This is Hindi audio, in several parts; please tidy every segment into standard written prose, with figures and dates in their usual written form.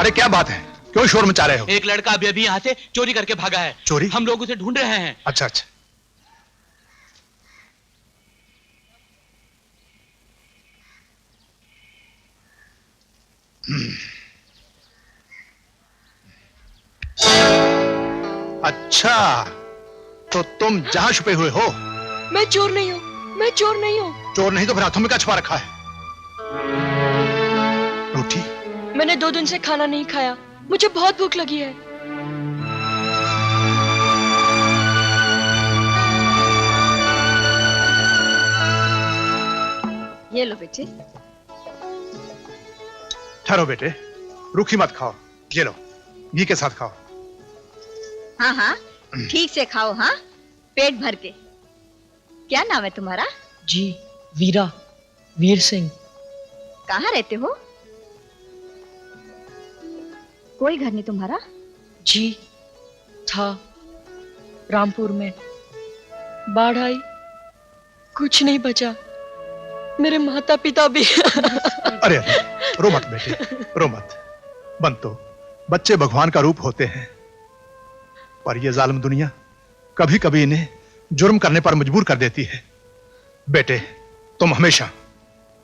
अरे क्या बात है, क्यों शोर मचा रहे हो? एक लड़का अभी अभी यहाँ से चोरी करके भागा है। चोरी? हम लोग उसे ढूंढ रहे हैं। अच्छा अच्छा। अच्छा, तो तुम जहां छुपे हुए हो? मैं चोर नहीं हूँ, मैं चोर नहीं हूँ। चोर नहीं तो फिर हाथों में क्या छुपा रखा है? रोटी? मैंने 2 दिन से खाना नहीं खाया, मुझे बहुत भूख लगी है। ये लो बेटे। ठहरो बेटे, रूखी मत खाओ, ये लो घी के साथ खाओ। हाँ हाँ, ठीक से खाओ, हाँ, पेट भर के। क्या नाम है तुम्हारा? जी, वीरा, वीर सिंह। कहाँ रहते हो? कोई घर नहीं तुम्हारा? जी, था, रामपुर में। बाढ़ आई, कुछ नहीं बचा, मेरे माता पिता भी। अरे अरे, रो मत बेटे, रो मत। बंतो, बच्चे भगवान का रूप होते हैं, पर यह जालिम दुनिया कभी कभी इन्हें जुर्म करने पर मजबूर कर देती है। बेटे, तुम हमेशा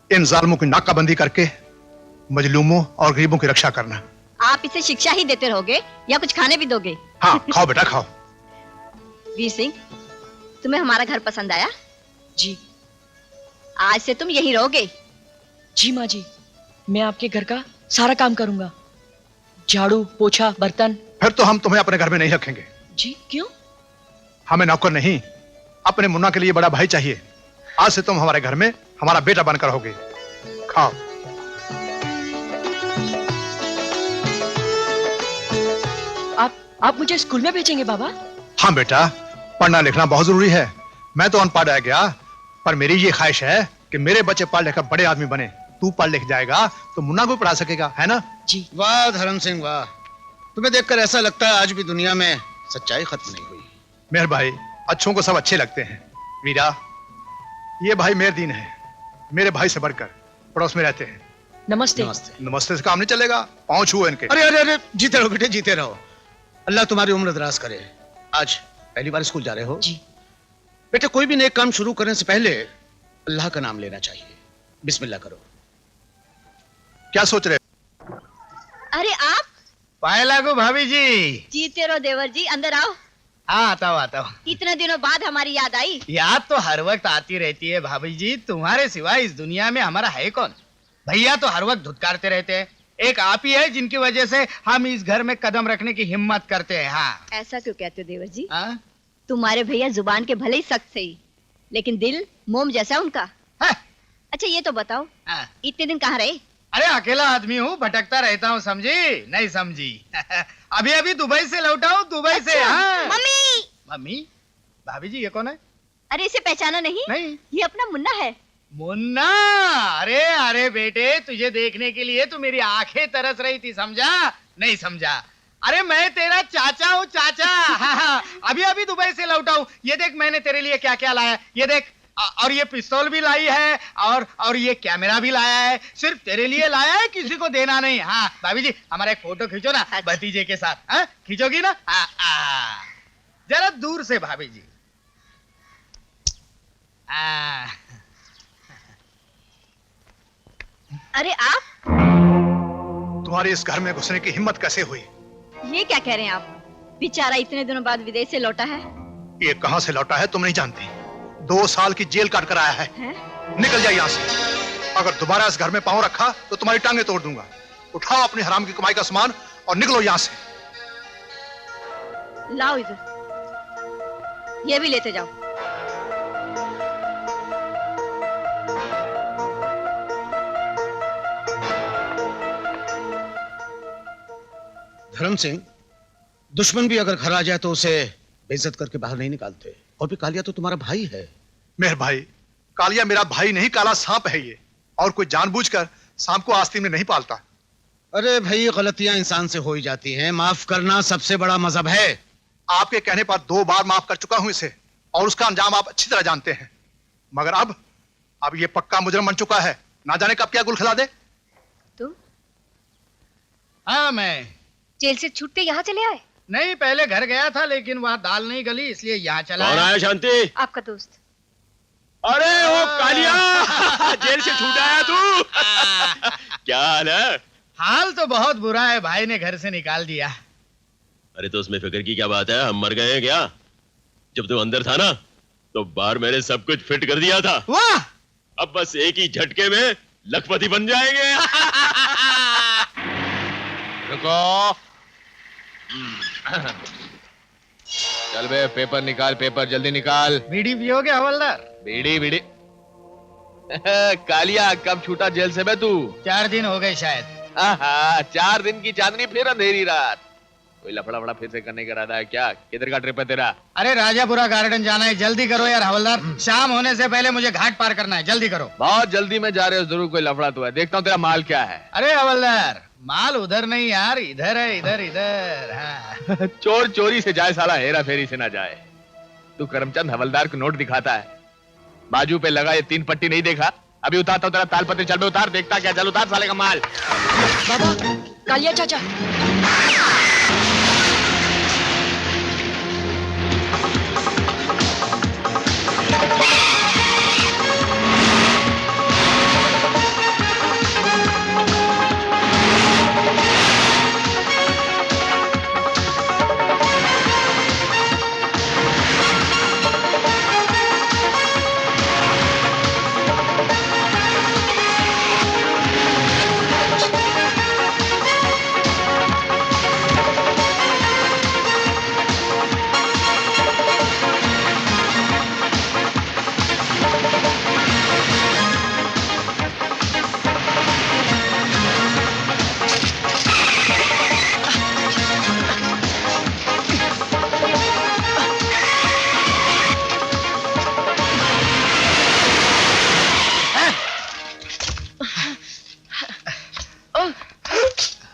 इन जालिमों की नाकाबंदी करके मजलूमों और गरीबों की रक्षा करना। आप इसे शिक्षा ही देते रहोगे या कुछ खाने भी दोगे? हाँ, खाओ बेटा खाओ। वीर सिंह, तुम्हें हमारा घर पसंद आया? जी। आज से तुम यहीं रहोगे? जी माँ जी, मैं आपके घर का सारा काम करूंगा, झाड़ू, पोछा, बर्तन। फिर तो हम तुम्हें अपने घर में नहीं रखेंगे। जी, क्यों? हमें नौकर नहीं, अपने मुन्ना के लिए बड़ा भाई चाहिए। आज से तुम हमारे घर में हमारा बेटा बनकर रहोगे। खाओ। आप मुझे स्कूल में भेजेंगे बाबा? हाँ बेटा, पढ़ना लिखना बहुत जरूरी है। मैं तो अनपढ़ रह गया, पर मेरी ये ख्वाहिश है कि मेरे बच्चे पढ़ लिखकर बड़े आदमी बने। तू पढ़ लिख जाएगा तो मुन्ना को पढ़ा सकेगा, है ना? जी। वाह धर्म सिंह वाह, तुम्हें देखकर ऐसा लगता है आज भी दुनिया में सच्चाई खत्म नहीं हुई। मेहर भाई, अच्छों को सब अच्छे लगते हैं। वीरा, ये भाई मेहरदीन है, मेरे भाई से बढ़कर, पड़ोस में रहते हैं। नमस्ते। नमस्ते। नमस्ते से काम नहीं चलेगा, पाँव छुओ इनके। अरे अरे अरे, जीते रहो बेटे, जीते रहो। अल्लाह तुम्हारी उम्र दराज करे। आज पहली बार स्कूल जा रहे हो? जी। बेटे, कोई भी नेक काम शुरू करने से पहले अल्लाह का नाम लेना चाहिए। बिस्मिल्लाह करो। क्या सोच रहे हो? अरे आप? पाए लागू भाभी जी। जीते रहो देवर जी, अंदर आओ। हाँ, आता हूँ आता हूँ। इतने दिनों बाद हमारी याद आई। याद तो हर वक्त आती रहती है भाभी जी, तुम्हारे सिवाय इस दुनिया में हमारा है कौन? भैया तो हर वक्त धुतकारते रहते हैं, एक आप ही है जिनकी वजह से हम इस घर में कदम रखने की हिम्मत करते हैं। हाँ। ऐसा क्यों कहते हो देवर जी? हाँ? तुम्हारे भैया जुबान के भले ही सख्त सही, लेकिन दिल मोम जैसा उनका। हाँ? अच्छा ये तो बताओ, हाँ? इतने दिन कहाँ रहे? अरे अकेला आदमी हूँ, भटकता रहता हूँ, समझी नहीं समझी? अभी अभी दुबई से लौटा हूँ, दुबई से। हाँ। मम्मी! मम्मी? भाभी जी ये कौन है? अरे इसे पहचाना नहीं? नहीं। ये अपना मुन्ना है। मुन्ना? अरे अरे बेटे, तुझे देखने के लिए तो मेरी आंखें तरस रही थी, समझा नहीं समझा? अरे मैं तेरा चाचा हूँ, चाचा। हाँ, अभी अभी दुबई से लौटा हूँ। ये देख मैंने तेरे लिए क्या क्या लाया, ये देख। और ये पिस्तौल भी लाई है, और ये कैमरा भी लाया है। सिर्फ तेरे लिए लाया है, किसी को देना नहीं। हाँ भाभी जी, हमारा एक फोटो खींचो ना। अच्छा। भतीजे के साथ। हाँ, खींचोगी ना? जरा दूर से भाभी जी। अरे आप? तुम्हारे इस घर में घुसने की हिम्मत कैसे हुई? ये क्या कह रहे हैं आप? बेचारा इतने दिनों बाद विदेश से लौटा है। ये कहां से लौटा है तुम नहीं जानती। 2 साल की जेल काट कर आया है। निकल जाए यहाँ से। अगर दोबारा इस घर में पांव रखा तो तुम्हारी टांगे तोड़ दूंगा। उठाओ अपनी हराम की कमाई का सामान और निकलो यहाँ से। लाओ इधर, ये भी लेते जाओ। धर्म सिंह, दुश्मन भी अगर घर आ जाए तो उसे बेइज्जत करके बाहर नहीं निकालते। और भी कालिया तो तुम्हारा भाई है। मेहर भाई, कालिया मेरा भाई नहीं, काला सांप है ये। और कोई जानबूझकर सांप को आस्तीन में नहीं पालता। अरे भाई, गलतियां इंसान से हो ही जाती हैं। माफ करना सबसे बड़ा मजहब है। आपके कहने पर 2 बार माफ कर चुका हूं इसे, और उसका अंजाम आप अच्छी तरह जानते हैं। मगर अब ये पक्का मुजरम बन चुका है। ना जाने कब क्या गुल खिला दे। हाँ मैं जेल से छूट के यहाँ चले आए? नहीं, पहले घर गया था लेकिन वहाँ दाल नहीं गली, इसलिए यहाँ चला कौन आया। आया शांति? आपका दोस्त। अरे ओ कालिया, जेल से छूट आया तू। क्या हाल है? हाल तो बहुत बुरा है, भाई ने घर से निकाल दिया। अरे तो उसमें फिक्र की क्या बात है, हम मर गए हैं क्या? जब तू अंदर था ना तो बाहर मैंने सब कुछ फिट कर दिया था। वाह! अब बस एक ही झटके में लखपति बन जाएंगे। रुको। चल बे, पेपर निकाल, पेपर जल्दी निकाल। बीड़ी पियोगे हवलदार? बीड़ी बीड़ी। कालिया, कब छूटा जेल से बे तू? 4 दिन हो गए शायद। आहा, 4 दिन की चांदनी फिर अंधेरी रात। कोई लफड़ा वफड़ा फिर से करने का इरादा है क्या? किधर का ट्रिप है तेरा? अरे राजापुरा गार्डन जाना है, जल्दी करो यार हवलदार, शाम होने से पहले मुझे घाट पार करना है, जल्दी करो। बहुत जल्दी में जा रहे हो, जरूर कोई लफड़ा तो है। देखता हूँ तेरा माल क्या है। अरे हवलदार, माल उधर नहीं यार, इधर है, इधर इधर। हाँ। चोर चोरी से जाए साला हेरा फेरी से ना जाए। तू करमचंद हवलदार को नोट दिखाता है, बाजू पे लगा ये 3 पट्टी नहीं देखा? अभी उतारता हूँ तेरा तालपत्री, चल बे उतार, देखता क्या, चल उतार साले का माल। बाबा, कालिया चाचा।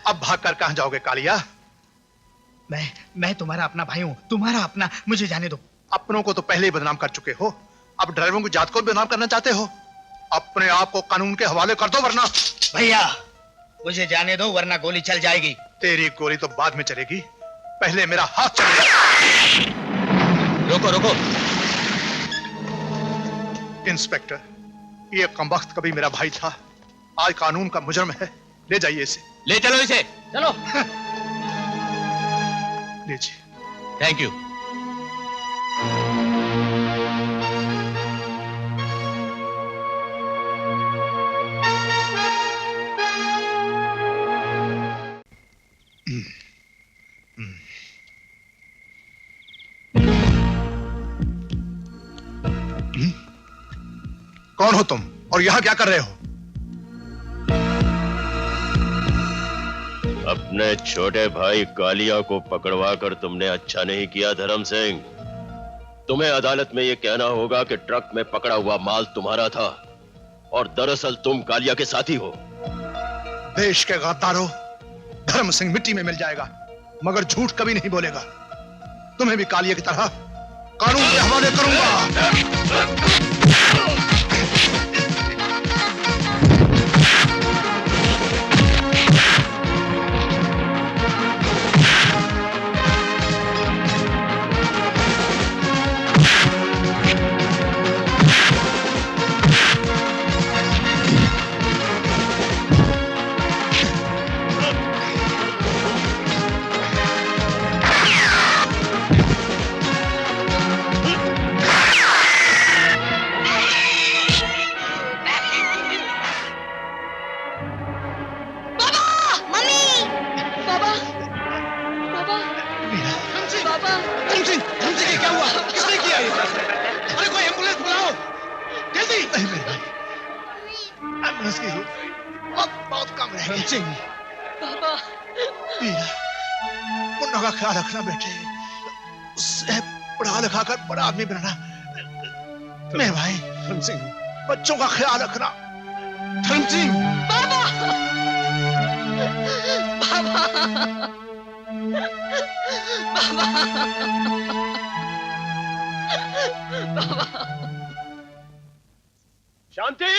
अब भागकर कहां जाओगे कालिया? मैं तुम्हारा अपना भाई हूँ, तुम्हारा अपना, मुझे जाने दो। अपनों को तो पहले ही बदनाम कर चुके हो, अब ड्राइवरों की जात को भी बदनाम करना चाहते हो? अपने आप को कानून के हवाले कर दो, वरना। भैया मुझे जाने दो, वरना गोली चल जाएगी। तेरी गोली तो बाद में चलेगी, पहले मेरा हाथ चलेगा। रोको रोको। इंस्पेक्टर, ये कमबख्त कभी मेरा भाई था, आज कानून का मुजरिम है। ले जाइए इसे। ले चलो इसे। चलो। लीजिए। Thank you. कौन हो तुम और यहां क्या कर रहे हो? अपने छोटे भाई कालिया को पकड़वा कर तुमने अच्छा नहीं किया धर्म सिंह। तुम्हें अदालत में यह कहना होगा कि ट्रक में पकड़ा हुआ माल तुम्हारा था और दरअसल तुम कालिया के साथी हो। देश के गद्दारों, धर्म सिंह मिट्टी में मिल जाएगा मगर झूठ कभी नहीं बोलेगा। तुम्हें भी कालिया की तरह कानून के हवाले करूंगा। मुन्ना का ख्याल रखना बेटे, उससे पढ़ा लिखा कर बड़ा आदमी बनाना। मेरे भाई धर्म सिंह, बच्चों का ख्याल रखना। धर्म सिंह। बाबा, बाबा, बाबा, बाबा। शांति,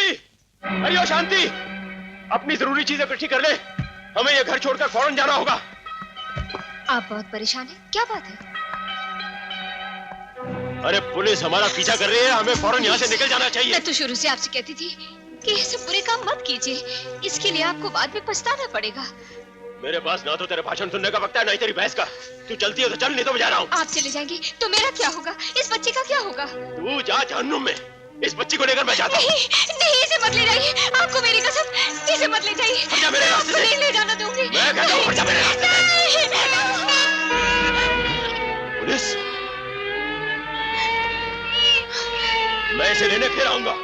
अरे ओ शांति, अपनी जरूरी चीजें इकट्ठी कर ले, हमें ये घर छोड़कर फौरन जाना होगा। आप बहुत परेशान हैं, क्या बात है? अरे पुलिस हमारा पीछा कर रही है, हमें फौरन यहाँ से निकल जाना चाहिए। मैं तो शुरू से आपसे कहती थी कि ऐसे बुरे काम मत कीजिए, इसके लिए आपको बाद में पछताना पड़ेगा। मेरे पास ना तो तेरे भाषण सुनने का वक्त है, ना ही तेरी बहस का। तू चलती है तो चल, नहीं तो मैं जा रहा हूँ। आप चले जाएंगे तो मेरा क्या होगा? इस बच्चे का क्या होगा? तू जा जहन्नुम में। इस बच्ची को लेकर मैं जाता हूँ। नहीं नहीं, इसे मत ले जाइए, आपको मेरी कसम, इसे मत ले जाइए। हट जा मेरे रास्ते से। नहीं ले जाना दूंगी। मैं कहता हूँ हट जा मेरे रास्ते से। पुलिस, मैं इसे लेने फिर आऊंगा।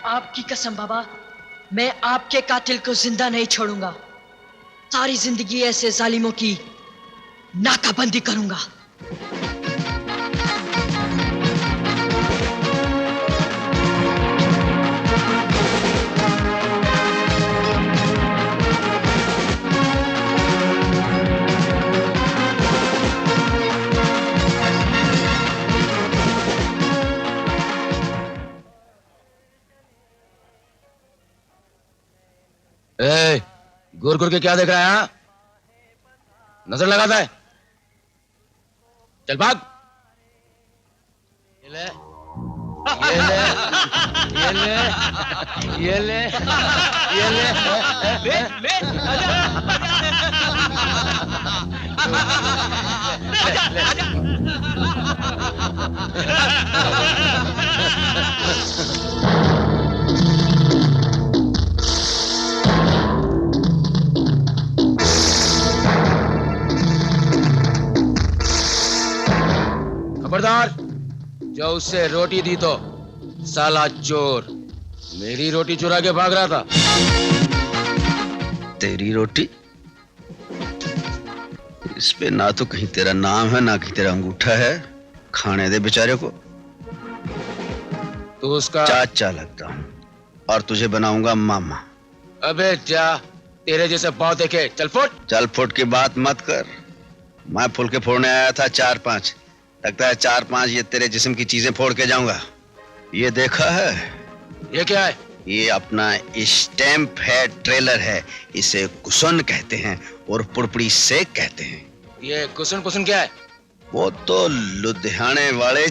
आपकी कसम बाबा, मैं आपके कातिल को जिंदा नहीं छोड़ूंगा। सारी जिंदगी ऐसे जालिमों की नाकाबंदी करूंगा। घूर घूर के क्या देख रहा है? हाँ? नजर लगाता है। चल भाग। ये ले, ये ले, ये ले, ये ले, ये ले, खबरदार, जो उससे रोटी दी तो साला चोर मेरी रोटी चुरा के भाग रहा था। तेरी रोटी? इस पे ना तो कहीं तेरा नाम है ना कहीं तेरा अंगूठा है। खाने दे बेचारे को। तो उसका चाचा लगता हूँ और तुझे बनाऊंगा मामा। अबे जा, तेरे जैसे पाँव देखे। चल फुट। चल फुट की बात मत कर। मैं फुल के फोड़ने आया था 4-5। लगता है 4-5 ये तेरे जिस्म की चीजें फोड़ के जाऊंगा। ये देखा है? ये क्या है? ये अपना स्टैंप है, ट्रेलर है। इसे कुसन कहते हैं और पुड़पुड़ी से कहते हैं। ये कुसन कुसन क्या है? वो तो लुधियाने वाले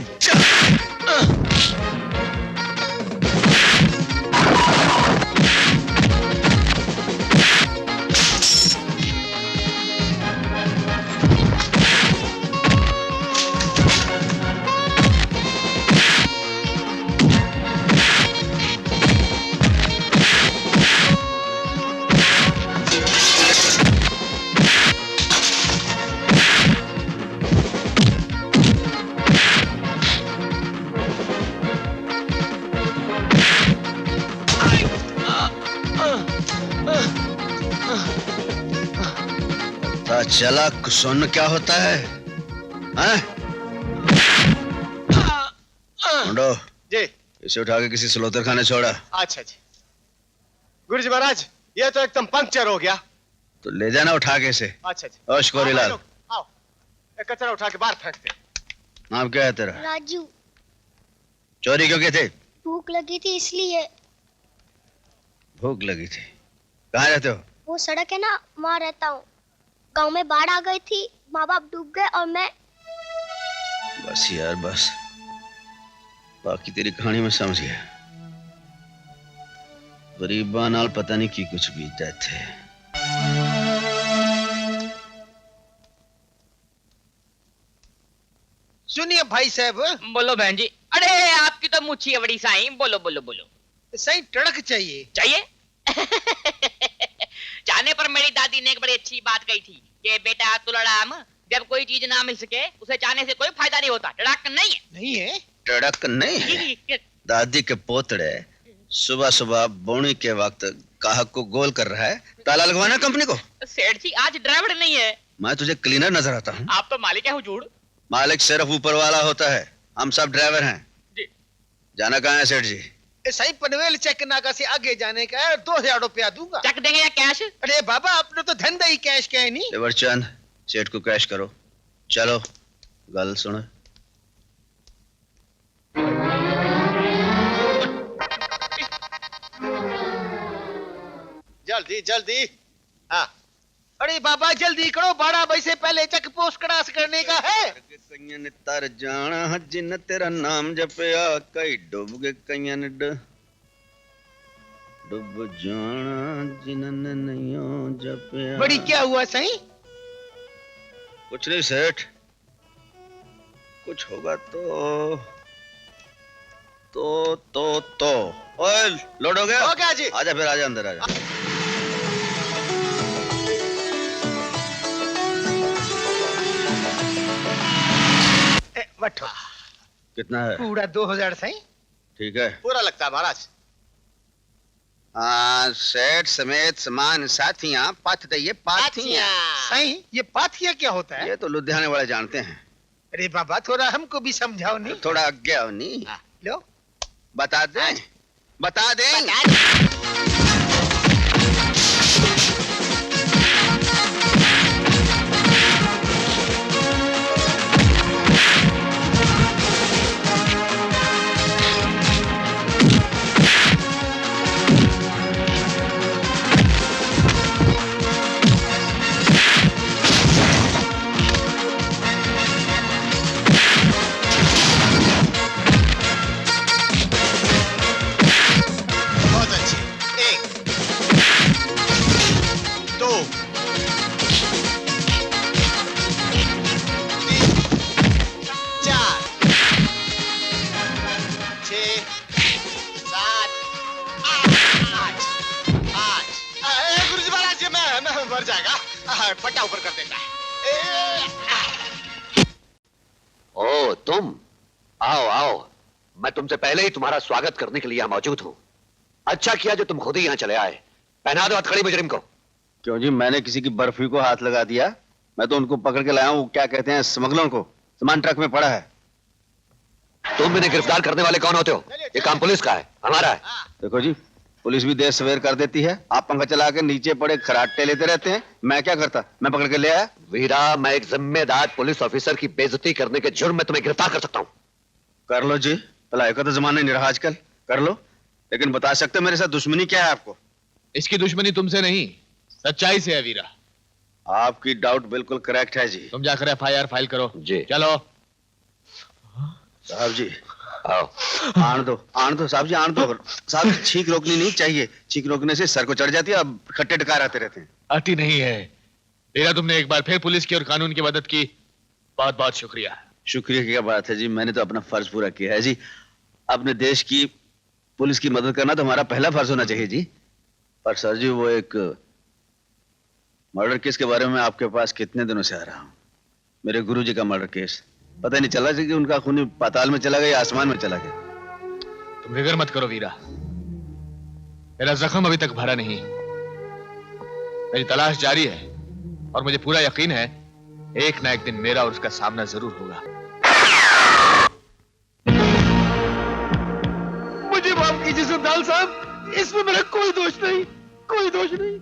चला कुसन क्या होता है? मुंडो जी। इसे उठा के किसी सलोतर खाने छोड़ा। अच्छा जी। गुरु जी महाराज, ये तो एकदम पंक्चर हो गया। तो ले जाना उठा के इसे। अच्छा जी। और शिकोरीलाल, आओ, एक कचरा उठा के बाहर फेंक दे। नाम क्या है तेरा? राजू। चोरी क्यों की थी? भूख लगी थी इसलिए। भूख लगी थी? कहाँ रहते हो? वो सड़क है ना, वहाँ रहता हूँ। गांव में बाढ़ आ गई थी, माँ बाप डूब गए और मैं। बस यार बस, बाकी तेरी कहानी में समझ गया। गरीबा नाल पता नहीं की कुछ बीतते थे। सुनिए भाई साहब। बोलो बहन जी। अरे आपकी तो मुच्छी है बड़ी साईं। बोलो बोलो बोलो। सही टड़क चाहिए। चाहिए? जाने पर मेरी दादी ने एक बड़ी अच्छी बात कही थी कि बेटा तुलड़ाम जब कोई चीज ना मिल सके उसे चाहने से कोई फायदा नहीं होता। टड़क नहीं है। नहीं है? टड़क नहीं है। दादी के पोतड़े सुबह सुबह बोनी के वक्त ग्राहक को गोल कर रहा है। ताला लगवाना कंपनी को। सेठ जी आज ड्राइवर नहीं है। मैं तुझे क्लीनर नजर आता हूँ। आप तो मालिक है हुजूर। मालिक सिर्फ ऊपर वाला होता है, हम सब ड्राइवर हैं। जी। जाना कहाँ है सेठ जी? सही पनवेल चेक नाका से आगे जाने का है, 2000 रुपया दूंगा। चेक देंगे या कैश? अरे बाबा आपने तो धंधा ही कैश का है नहीं। देवरचंद सेठ को कैश करो। चलो गल सुनो। जल्दी जल्दी। हाँ अरे बाबा जल्दी करो, 12 बजे से पहले चेक पोस्ट क्रॉस करने का है। कईयन तर जाना जिन तेरा नाम जपया, कई डूब गए कईयन डूब जाना जिनन नहीं जपया। बड़ी क्या हुआ सही? कुछ नहीं सेठ, कुछ होगा तो ओए लोड हो गया? हो गया जी। आजा फिर आजा अंदर आजा। बैठो। कितना है? पूरा 2000 सही। ठीक है पूरा लगता है महाराज। सेठ समेत सामान साथियां पथ दइए पाथियां। सही ये पाथिया क्या होता है? ये तो लुधियाने वाले जानते हैं। अरे बाबा थोड़ा हमको भी समझाओ नहीं। थोड़ा आज्ञा हो नहीं। लो बता दें बता दें। बहुत अच्छी। 1 2 3 4 6 7 8 गुरुजी महाराज मैं मर जाएगा। पट्टा ऊपर कर देता है। ओ तुम आओ आओ, मैं तुमसे पहले ही तुम्हारा स्वागत करने के लिए यहाँ मौजूद हूँ। अच्छा किया जो तुम खुद ही यहाँ चले आए। पहना दो हथकड़ी मुजरिम को। क्यों जी, मैंने किसी की बर्फी को हाथ लगा दिया? मैं तो उनको पकड़ के लाया हूँ, क्या कहते हैं, स्मगलर को। सामान ट्रक में पड़ा है। तुम इन्हें गिरफ्तार करने वाले कौन होते हो? ये काम पुलिस का है, हमारा है। देखो जी, पुलिस भी देर सवेर कर देती है। आप पंखा चला के नीचे पड़े खराटे लेते रहते हैं, मैं क्या करता? मैं पकड़ के ले आया। वीरा, मैं एक जिम्मेदार पुलिस ऑफिसर की बेइज्जती करने के जुर्म में तुम्हें गिरफ्तार कर सकता हूँ। कर लो जी, भलाई का तो जमाना नहीं रहा आजकल। कर लो, लेकिन बता सकते हो मेरे साथ दुश्मनी क्या है आपको? इसकी दुश्मनी तुमसे नहीं, सच्चाई से है वीरा। आपकी डाउट बिल्कुल करेक्ट है जी। तुम जाकर एफआईआर फाइल करो। जी चलो। साहब जी आओ। आन दो साहब जी, आन दो। साहब छींक रोकनी नहीं चाहिए, छींक रोकने से सर को चढ़ जाती है, अब खट्टे डकार आते रहते हैं। आती नहीं है वीरा, तुमने एक बार फिर पुलिस की और कानून की मदद की, बहुत बहुत शुक्रिया। शुक्रिया की क्या बात है जी, मैंने तो अपना फर्ज पूरा किया है जी। अपने देश की पुलिस की मदद करना तो हमारा पहला फर्ज होना चाहिए जी। पर सर जी, वो एक मर्डर केस के बारे में आपके पास कितने दिनों से आ रहा हूं। मेरे गुरुजी का मर्डर केस, पता नहीं चला कि उनका खून पाताल में चला गया या आसमान में चला गया। तुम फिक्र मत करो वीरा, मेरा जख्म अभी तक भरा नहीं। मेरी तलाश जारी है और मुझे पूरा यकीन है एक ना एक दिन मेरा और उसका सामना जरूर होगा। मुझे माफ कीजिए सरदार साहब, इसमें मेरा कोई दोष नहीं, कोई दोष नहीं।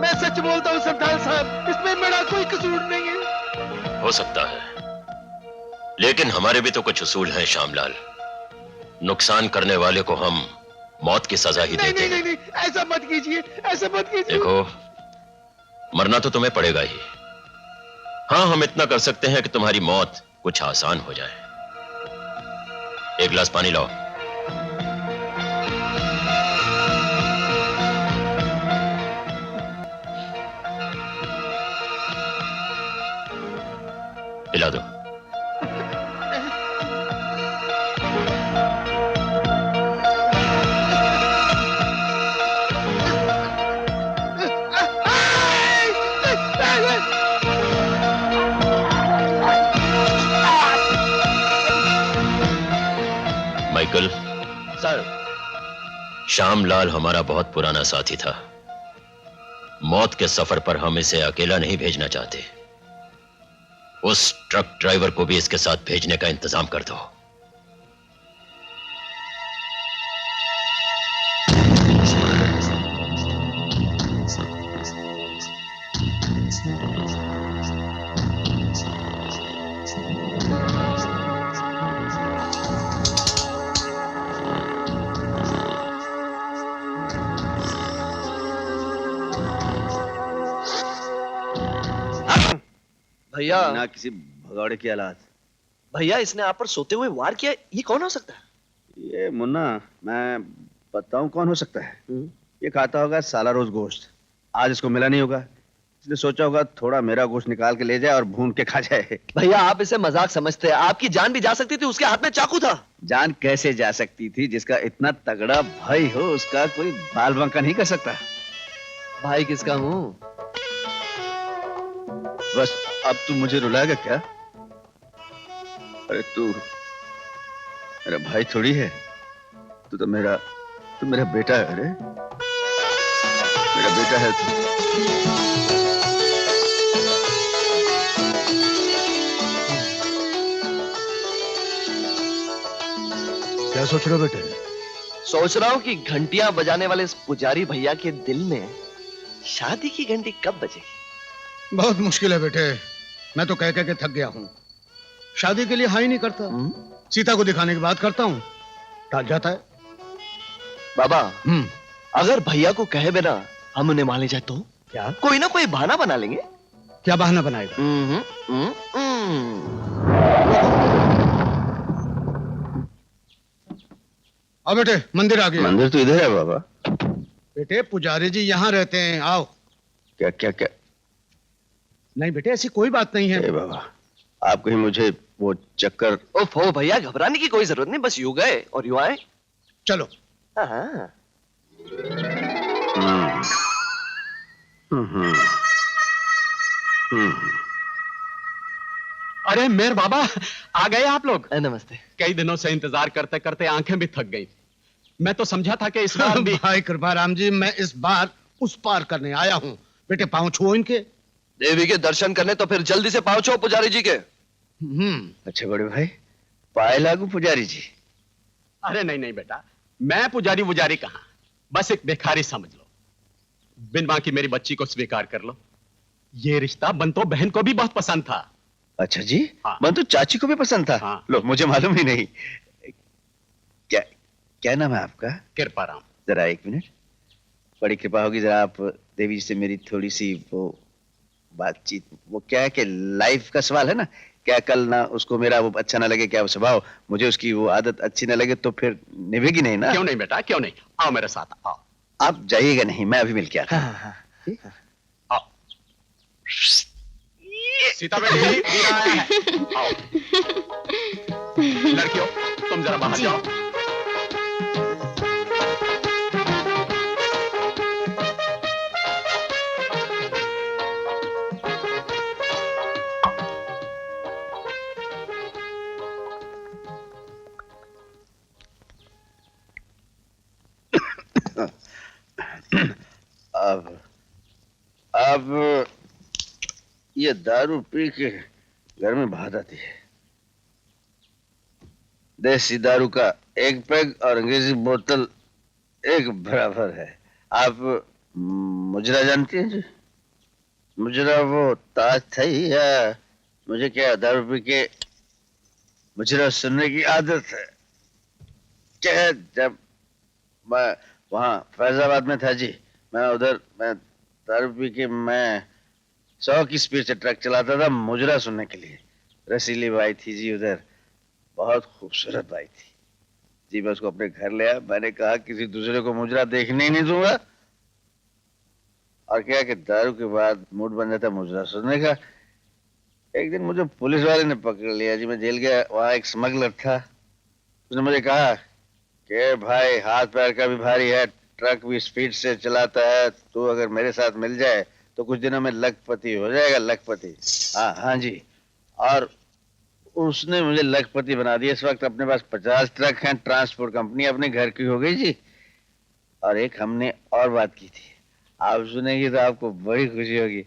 मैं सच बोलता हूँ सरदार साहब, इसमें मेरा कोई कसूर नहीं है। हो सकता है, लेकिन हमारे भी तो कुछ उसूल हैं श्यामलाल। नुकसान करने वाले को हम मौत की सजा ही देते हैं। नहीं, ऐसा मत कीजिए, ऐसा मत कीजिए। देखो, मरना तो तुम्हें पड़ेगा ही। हाँ, हम इतना कर सकते हैं कि तुम्हारी मौत कुछ आसान हो जाए। एक गिलास पानी लाओ। पिला दो। माइकल। सर। श्यामलाल हमारा बहुत पुराना साथी था। मौत के सफर पर हम इसे अकेला नहीं भेजना चाहते। उस ट्रक ड्राइवर को भी इसके साथ भेजने का इंतजाम कर दो। भैया ना किसी भगौड़े की औलाद। भैया इसने आप पर सोते हुए वार किया, ये कौन हो सकता है? ये मुन्ना, मैं बताऊं कौन हो सकता है? ये खाता होगा साला रोज गोश्त। आज इसको मिला नहीं होगा, इसलिए सोचा होगा थोड़ा मेरा गोश्त निकाल के ले जाए और भून के खा जाए। भैया आप इसे मजाक समझते हैं, आपकी जान भी जा सकती थी, उसके हाथ में चाकू था। जान कैसे जा सकती थी? जिसका इतना तगड़ा भाई हो उसका कोई बाल बांका नहीं कर सकता। भाई किसका हूँ? बस अब तू मुझे रुलाएगा क्या? अरे तू मेरा भाई थोड़ी है, तू मेरा बेटा है। अरे मेरा बेटा है तू। क्या सोच रहे हो बेटे? सोच रहा हूँ कि घंटियां बजाने वाले इस पुजारी भैया के दिल में शादी की घंटी कब बजेगी? बहुत मुश्किल है बेटे, मैं तो कह के थक गया हूँ। शादी के लिए हाँ ही नहीं करता, सीता को दिखाने की बात करता हूँ, टाल जाता है। बाबा अगर भैया को कहे बिना हम उन्हें मान ले जाए तो? क्या? कोई ना कोई बहाना बना लेंगे। क्या बहाना बनाएगा? आओ बेटे, मंदिर आ गया। मंदिर तो इधर है बाबा। बेटे पुजारी जी यहाँ रहते हैं, आओ। क्या क्या क्या? नहीं बेटे ऐसी कोई बात नहीं है। बाबा आप कहीं मुझे वो चक्कर। ओफो भैया घबराने की कोई जरूरत नहीं, बस यूं गए और यूं आए। चलो। हाँ। अरे मेर बाबा, आ गए आप लोग? नमस्ते। कई दिनों से इंतजार करते करते आंखें भी थक गई। मैं तो समझा था कि इस बार भी भाई कृपाराम जी, मैं इस बार उस पार करने आया हूँ। बेटे पांव छुओ इनके। देवी के दर्शन करने तो फिर जल्दी से पहुंचो पुजारी जी के। अच्छा बड़े भाई, पाए लागू पुजारी जी। अरे नहीं नहीं बेटा, मैं पुजारी कहाँ, बस एक भिखारी समझ लो। बिन मां की मेरी बच्ची को स्वीकार कर लो। ये रिश्ता बंतो बहन को भी बहुत पसंद था। अच्छा जी? हाँ। बंतो चाची को भी पसंद था? हाँ। लो मुझे मालूम ही नहीं। क्या क्या नाम है आपका? कृपाराम। जरा एक मिनट, बड़ी कृपा होगी, जरा आप देवी जी से मेरी थोड़ी सी वो बातचीत। वो क्या है कि लाइफ का सवाल है ना, क्या कल ना उसको मेरा वो अच्छा ना लगे, क्या वो स्वभाव मुझे उसकी वो आदत अच्छी ना लगे तो फिर निभेगी नहीं ना। क्यों नहीं बेटा, क्यों नहीं, आओ मेरे साथ आओ। आप जाइएगा नहीं, मैं अभी मिल के आता हूं। आओ सीता बेटी, वीरा आया है। आओ लड़कियों, तुम जरा बाहर जाओ। अब ये दारू पी के घर में बात आती है। देसी दारू का एक पैग और अंग्रेजी बोतल एक बराबर है। आप मुजरा जानती हैं जी? मुजरा वो ताज था ही, या मुझे क्या दारू पी के मुजरा सुनने की आदत है क्या? जब मैं वहाँ फैजाबाद में था जी, मैं दारू पी के मैं 100 की स्पीड से ट्रक चलाता था मुजरा सुनने के लिए। रसीली बाई थी जी उधर, बहुत खूबसूरत बाई थी जी। मैं उसको अपने घर ले आया, मैंने कहा किसी दूसरे को मुजरा देखने ही नहीं दूंगा। और क्या कि दारू के बाद मूड बन जाता मुजरा सुनने का। एक दिन मुझे पुलिस वाले ने पकड़ लिया जी, मैं जेल गया। वहां एक स्मगलर था, उसने मुझे कहा कि भाई हाथ पैर का भी भारी है, ट्रक भी स्पीड से चलाता है, तू अगर मेरे साथ मिल जाए तो कुछ दिनों में लखपति हो जाएगा, लखपति। हाँ हाँ जी। और उसने मुझे लखपति बना दिया। इस वक्त अपने पास 50 ट्रक हैं, ट्रांसपोर्ट कंपनी अपने घर की हो गई जी। और एक हमने और बात की थी, आप सुनेंगे तो आपको बड़ी खुशी होगी।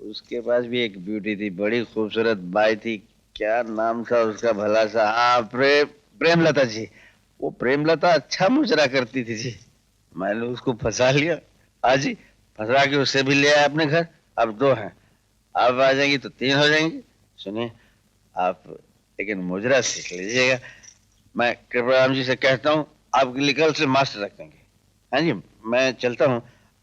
उसके पास भी एक ब्यूटी थी, बड़ी खूबसूरत बाई थी। क्या नाम था उसका भला सा? हाँ, प्रेमलता जी। वो प्रेमलता अच्छा मुजरा करती थी जी। मैंने उसको फंसा लिया। हाँ जी, फंसा के उससे भी ले आया अपने घर। अब 2 हैं, अब आ जाएंगी तो 3 हो जाएंगी। सुनिए आप, लेकिन मुजरा सीख लीजिएगा। मैं कृपराम जी से कहता हूँ आपके लिए कल से मास्टर रख देंगे। हाँ जी, मैं चलता हूँ।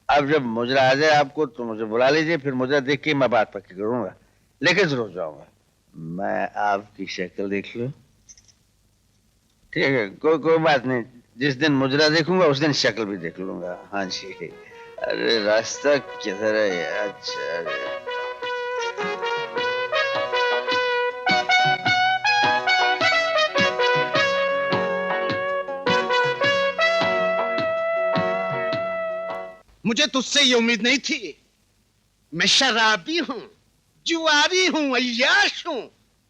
अब जब मुजरा आ जाए आपको तो मुझे बुला लीजिए, फिर मुजरा देख के मैं बात पक्की करूंगा, लेकिन जरूर जाऊंगा। मैं आपकी शक्ल देख लूं? ठीक है, कोई बात नहीं। जिस दिन मुजरा देखूंगा उस दिन शक्ल भी देख लूंगा। हाँ जी। अरे रास्ता किधर है? अच्छा, मुझे तुझसे ये उम्मीद नहीं थी। मैं शराबी हूँ, जुआरी हूँ, अय्याश हूँ।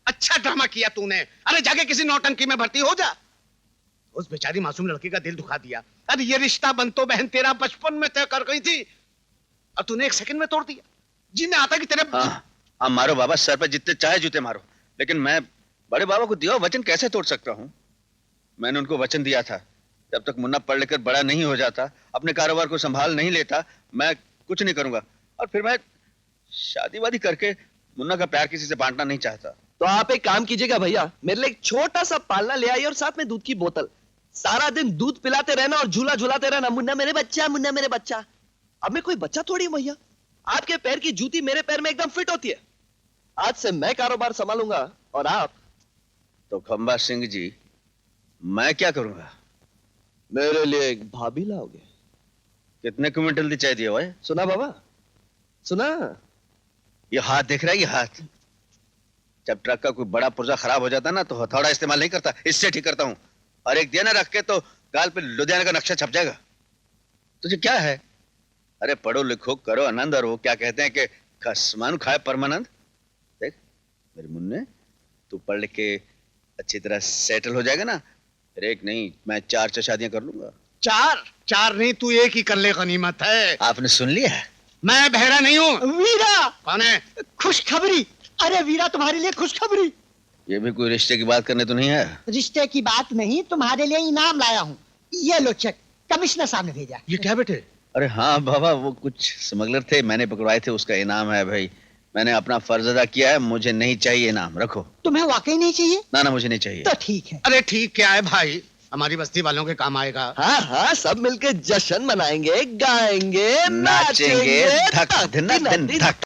अच्छा ड्रामा किया तूने। अरे जाके किसी नौटंकी में भर्ती हो जा। उस बेचारी मासूम लड़की का दिल दुखा दिया। अरे ये रिश्ता बंतो बहन तेरा बचपन में तय कर गई थी और तूने 1 सेकंड में तोड़ दिया। जी मैं आता कि तेरे हाँ मारो बाबा, सर पे जितने चाहे जूते मारो, लेकिन मैं बड़े बाबा को दिया वचन कैसे तोड़ सकता हूँ? मैंने उनको वचन दिया था, जब तक मुन्ना पढ़ लिखकर बड़ा नहीं हो जाता, अपने कारोबार को संभाल नहीं लेता, मैं कुछ नहीं करूंगा। और फिर मैं शादी वादी करके मुन्ना का प्यार किसी से बांटना नहीं चाहता। तो आप एक काम कीजिएगा भैया, मेरे लिए एक छोटा सा पालना ले आइए और साथ में दूध की बोतल। सारा दिन दूध पिलाते रहना और झूला झूलाते रहना, मुन्ना मेरे बच्चा, मुन्ना मेरे बच्चा। अब मैं कोई बच्चा थोड़ी हूं भैया। आपके पैर की जूती मेरे पैर में एकदम फिट होती है। आज से मैं कारोबार संभालूंगा और आप। तो खंबा सिंह जी, मैं क्या करूंगा? मेरे लिए एक भाभी लाओगे? कितने क्विंटल दी चाहिए भाई? सुना बाबा, सुना? ये हाथ देख रहा है? ये हाथ, जब ट्रक का कोई बड़ा पुर्जा खराब हो जाता है ना तो हथौड़ा इस्तेमाल नहीं करता, इससे ठीक करता हूँ। और एक दिया ना रख के तो गाल पे लुधियाना का नक्शा छप जाएगा। तुझे क्या है? अरे पढ़ो लिखो करो आनंद, और वो क्या कहते हैं कि खसमान खाए परमानंद। देख मेरे मुन्ने, तू पढ़ लिख के अच्छी तरह सेटल हो जाएगा ना, फिर एक नहीं मैं 4 शादियां कर लूंगा। 4 नहीं, तू एक ही कर ले, गनीमत है। आपने सुन लिया? मैं बहरा नहीं हूँ। वीरा, कौन है? खुशखबरी। अरे वीरा, तुम्हारे लिए खुशखबरी। ये भी कोई रिश्ते की बात करने तो नहीं है? रिश्ते की बात नहीं, तुम्हारे लिए इनाम लाया हूँ। ये लो चेक, कमिश्नर साहब ने भेजा। ये क्या बेटे? अरे हाँ बाबा, वो कुछ स्मगलर थे, मैंने पकड़वाए थे, उसका इनाम है भाई। मैंने अपना फर्ज अदा किया है, मुझे नहीं चाहिए इनाम, रखो। तुम्हें वाकई नहीं चाहिए? ना ना, मुझे नहीं चाहिए। तो ठीक है। अरे ठीक क्या है भाई, हमारी बस्ती वालों के काम आएगा। हाँ हाँ, सब मिलके जश्न मनाएंगे, गाएंगे, नाचेंगे, धक धक धक।